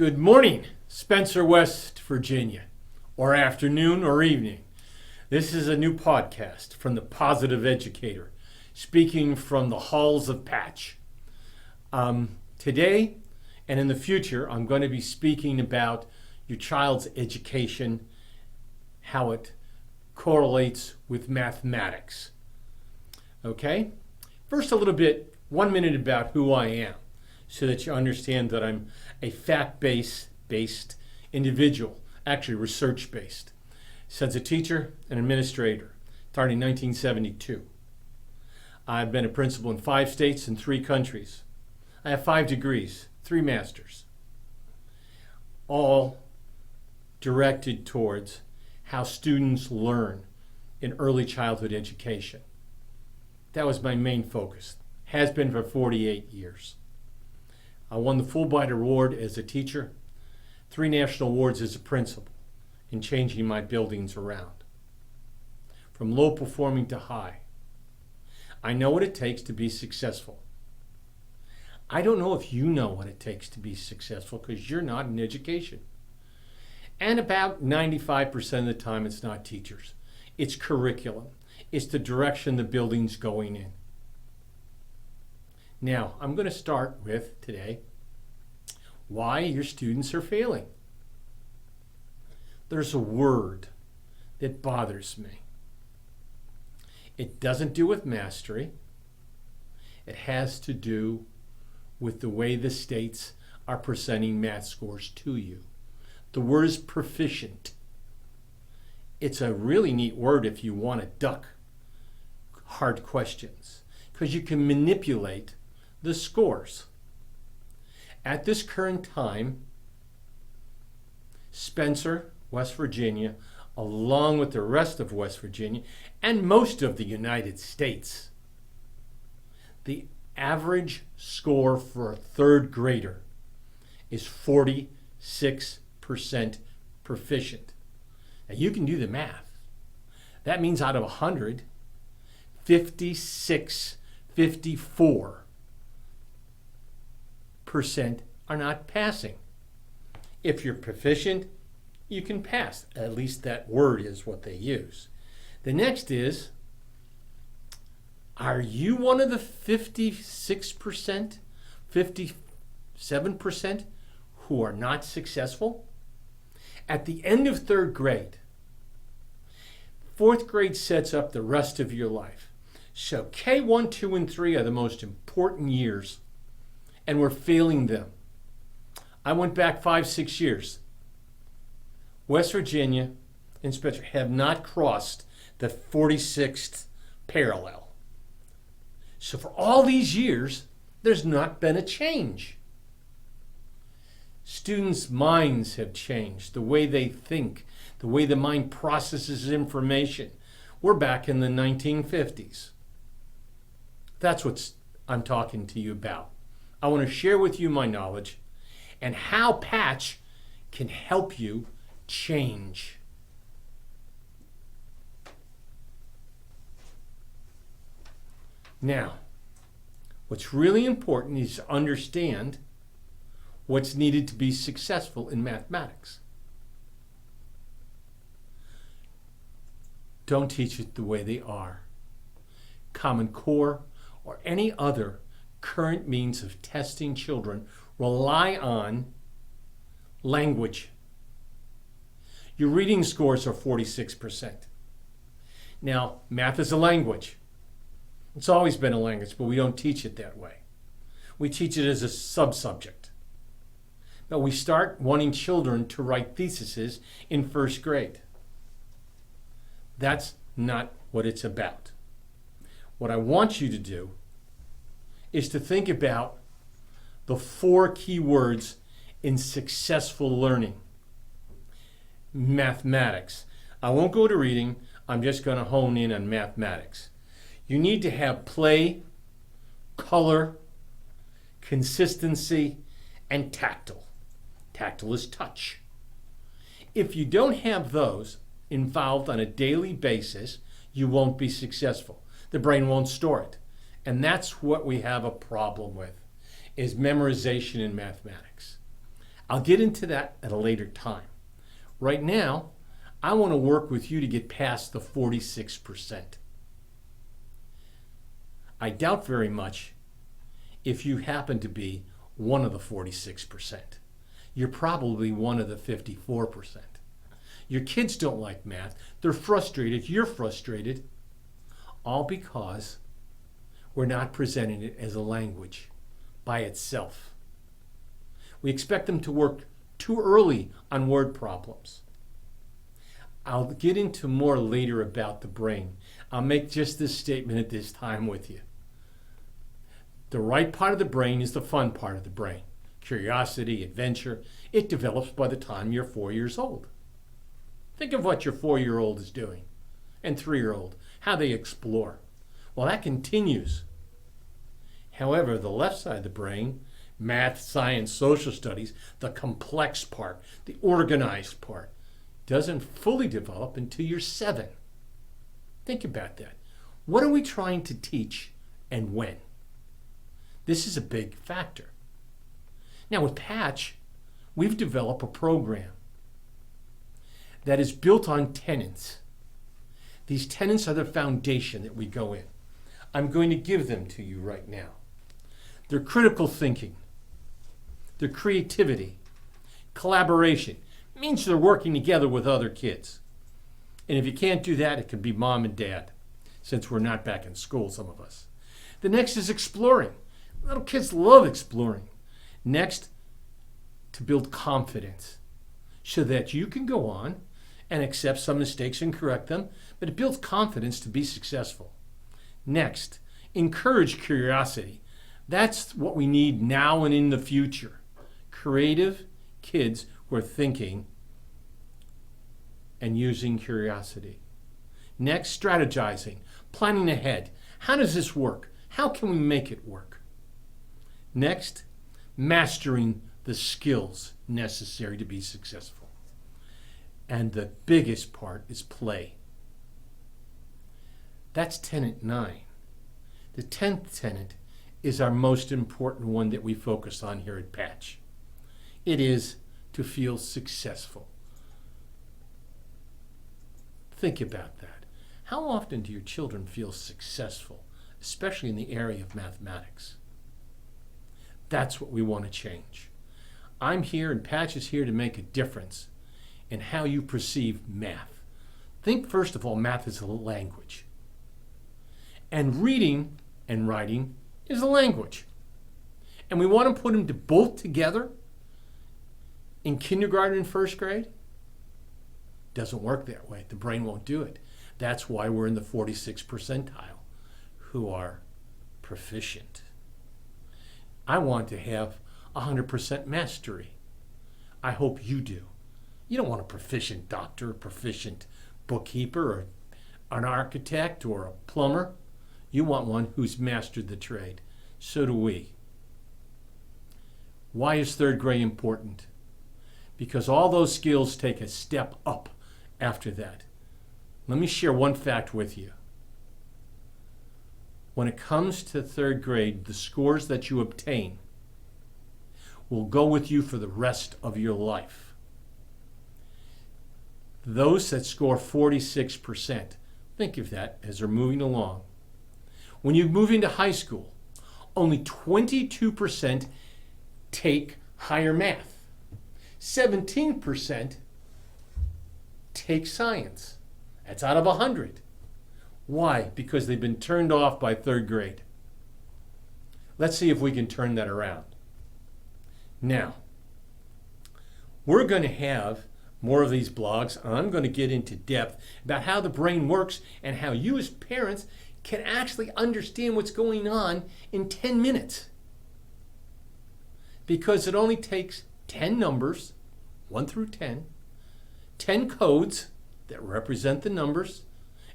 Good morning, Spencer, West Virginia, or afternoon or evening. This is a new podcast from the Positive Educator, speaking from the halls of Patch. Today and in the future, I'm going to be speaking about your child's education, how it correlates with mathematics. Okay? First, a little bit, 1 minute about who I am, so that you understand that I'm a fact-based individual, actually research-based. As a teacher and administrator, started in 1972. I've been a principal in 5 states and 3 countries. I have 5 degrees, 3 masters, all directed towards how students learn in early childhood education. That was my main focus, has been for 48 years. I won the Fulbright Award as a teacher, 3 national awards as a principal in changing my buildings around, from low performing to high. I know what it takes to be successful. I don't know if you know what it takes to be successful because you're not in education. And about 95% of the time it's not teachers. It's curriculum. It's the direction the building's going in. Now, I'm going to start with today why your students are failing. There's a word that bothers me. It doesn't do with mastery. It has to do with the way the states are presenting math scores to you. The word is proficient. It's a really neat word if you want to duck hard questions, because you can manipulate the scores. At this current time, Spencer, West Virginia, along with the rest of West Virginia and most of the United States, the average score for a 3rd grader is 46% proficient. Now you can do the math. That means out of 100, 54% are not passing. If you're proficient, you can pass. At least that word is what they use. The next is, are you one of the 56%, 57% who are not successful? At the end of 3rd grade, 4th grade sets up the rest of your life. So K1, 2, and 3 are the most important years, and we're failing them. I went back 5-6 years. West Virginia and Spencer have not crossed the 46th parallel. So for all these years, there's not been a change. Students' minds have changed, the way they think, the way the mind processes information. We're back in the 1950s. That's what I'm talking to you about. I want to share with you my knowledge and how Patch can help you change. Now, what's really important is to understand what's needed to be successful in mathematics. Don't teach it the way they are. Common Core or any other current means of testing children rely on language. Your reading scores are 46%. Now, math is a language. It's always been a language, but we don't teach it that way. We teach it as a sub-subject. But we start wanting children to write theses in 1st grade. That's not what it's about. What I want you to do is to think about the 4 key words in successful learning. Mathematics. I won't go to reading. I'm just going to hone in on mathematics. You need to have play, color, consistency, and tactile. Tactile is touch. If you don't have those involved on a daily basis, you won't be successful. The brain won't store it. And that's what we have a problem with, is memorization in mathematics. I'll get into that at a later time. Right now, I want to work with you to get past the 46%. I doubt very much if you happen to be one of the 46%. You're probably one of the 54%. Your kids don't like math. They're frustrated. You're frustrated. All because we're not presenting it as a language by itself. We expect them to work too early on word problems. I'll get into more later about the brain. I'll make just this statement at this time with you. The right part of the brain is the fun part of the brain. Curiosity, adventure. It develops by the time you're 4 years old. Think of what your 4-year-old is doing and 3-year-old, how they explore. Well, that continues. However, the left side of the brain, math, science, social studies, the complex part, the organized part, doesn't fully develop until you're 7. Think about that. What are we trying to teach and when? This is a big factor. Now with Patch, we've developed a program that is built on tenets. These tenets are the foundation that we go in. I'm going to give them to you right now. They're critical thinking. They're creativity. Collaboration. It means they're working together with other kids. And if you can't do that, it could be mom and dad, since we're not back in school, some of us. The next is exploring. Little kids love exploring. Next, to build confidence so that you can go on and accept some mistakes and correct them, but it builds confidence to be successful. Next, encourage curiosity. That's what we need now and in the future. Creative kids who are thinking and using curiosity. Next, strategizing, planning ahead. How does this work? How can we make it work? Next, mastering the skills necessary to be successful. And the biggest part is play. That's tenet 9. The 10th tenet is our most important one that we focus on here at Patch. It is to feel successful. Think about that. How often do your children feel successful, especially in the area of mathematics? That's what we want to change. I'm here and Patch is here to make a difference in how you perceive math. Think first of all, math is a language. And reading and writing is a language. And we want to put them both together in kindergarten and first grade? Doesn't work that way. The brain won't do it. That's why we're in the 46th percentile who are proficient. I want to have 100% mastery. I hope you do. You don't want a proficient doctor, a proficient bookkeeper, or an architect, or a plumber. You want one who's mastered the trade. So do we. Why is third grade important? Because all those skills take a step up after that. Let me share one fact with you. When it comes to third grade, the scores that you obtain will go with you for the rest of your life. Those that score 46%, think of that as they're moving along. When you move into high school, only 22% take higher math. 17% take science. That's out of 100. Why? Because they've been turned off by third grade. Let's see if we can turn that around. Now, we're going to have more of these blogs, and I'm going to get into depth about how the brain works and how you as parents can actually understand what's going on in 10 minutes. Because it only takes 10 numbers, 1 through 10, 10 codes that represent the numbers,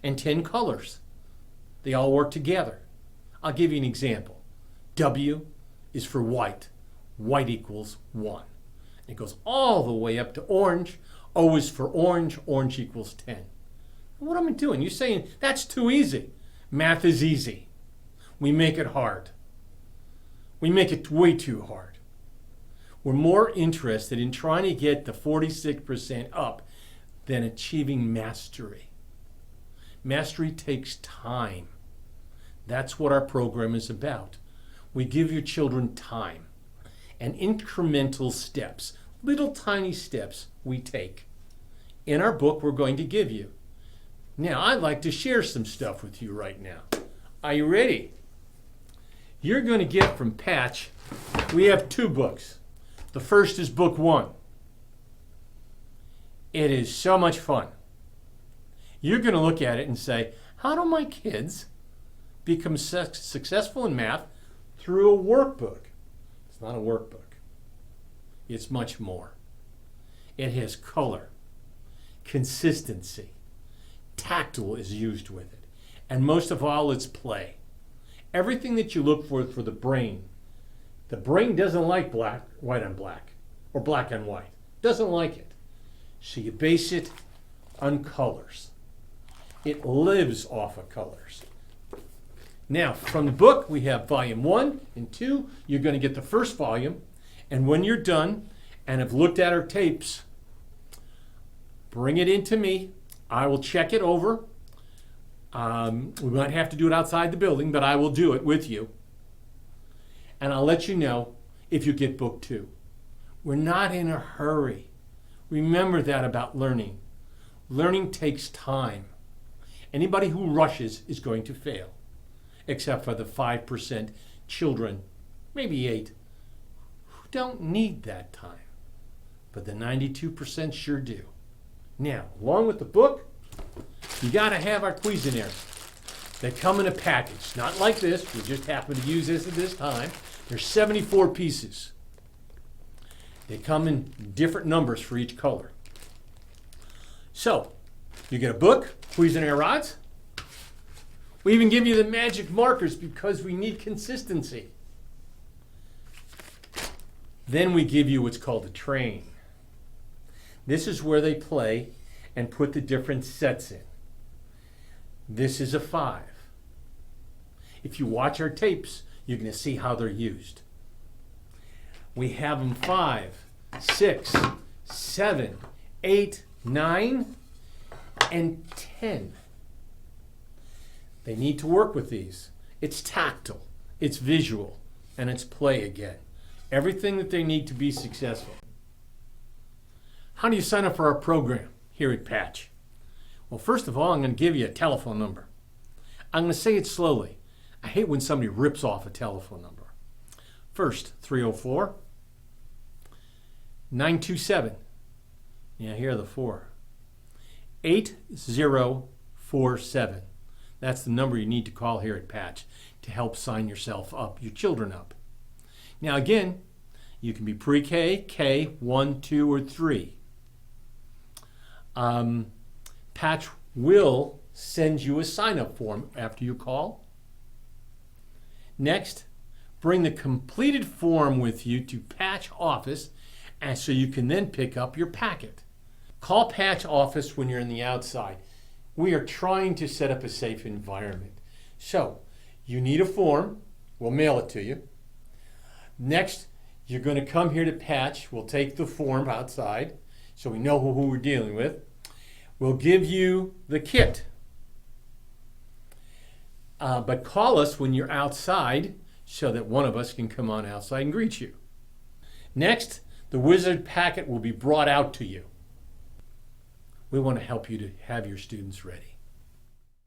and 10 colors. They all work together. I'll give you an example. W is for white. White equals 1. It goes all the way up to orange. O is for orange. Orange equals 10. What am I doing? You're saying that's too easy. Math is easy. We make it hard. We make it way too hard. We're more interested in trying to get the 46% up than achieving mastery. Mastery takes time. That's what our program is about. We give your children time and incremental steps, little tiny steps we take. In our book, we're going to give you. Now, I'd like to share some stuff with you right now. Are you ready? You're going to get from Patch, we have 2 books. The first is book 1. It is so much fun. You're going to look at it and say, how do my kids become successful in math through a workbook? It's not a workbook. It's much more. It has color, consistency, tactile is used with it, and most of all, it's play. Everything that you look for the brain. The brain doesn't like white on black, or black on white. Doesn't like it. So you base it on colors. It lives off of colors. Now, from the book, we have volume 1 and 2. You're going to get the first volume, and when you're done and have looked at our tapes, bring it in to me. I will check it over. We might have to do it outside the building, but I will do it with you. And I'll let you know if you get book 2. We're not in a hurry. Remember that about learning. Learning takes time. Anybody who rushes is going to fail, except for the 5% children, maybe 8, who don't need that time. But the 92% sure do. Now, along with the book, you got to have our Cuisinart. They come in a package, not like this. We just happen to use this at this time. There's 74 pieces. They come in different numbers for each color. So, you get a book, Cuisinart rods. We even give you the magic markers because we need consistency. Then we give you what's called a train. This is where they play and put the different sets in. This is a 5. If you watch our tapes, you're going to see how they're used. We have them 5, 6, 7, 8, 9, and 10. They need to work with these. It's tactile, it's visual, and it's play again. Everything that they need to be successful. How do you sign up for our program here at Patch? Well, first of all, I'm going to give you a telephone number. I'm going to say it slowly. I hate when somebody rips off a telephone number. First, 304 927. Yeah, here are the 4. 8047. That's the number you need to call here at Patch to help sign yourself up, your children up. Now again, you can be pre-K, K, 1, 2, or 3. Patch will send you a sign-up form after you call. Next, bring the completed form with you to Patch office, and so you can then pick up your packet. Call Patch office when you're in the outside. We are trying to set up a safe environment. So, you need a form. We'll mail it to you. Next, you're going to come here to Patch. We'll take the form outside so we know who we're dealing with. We'll give you the kit. But call us when you're outside so that one of us can come on outside and greet you. Next, the Wizard packet will be brought out to you. We want to help you to have your students ready.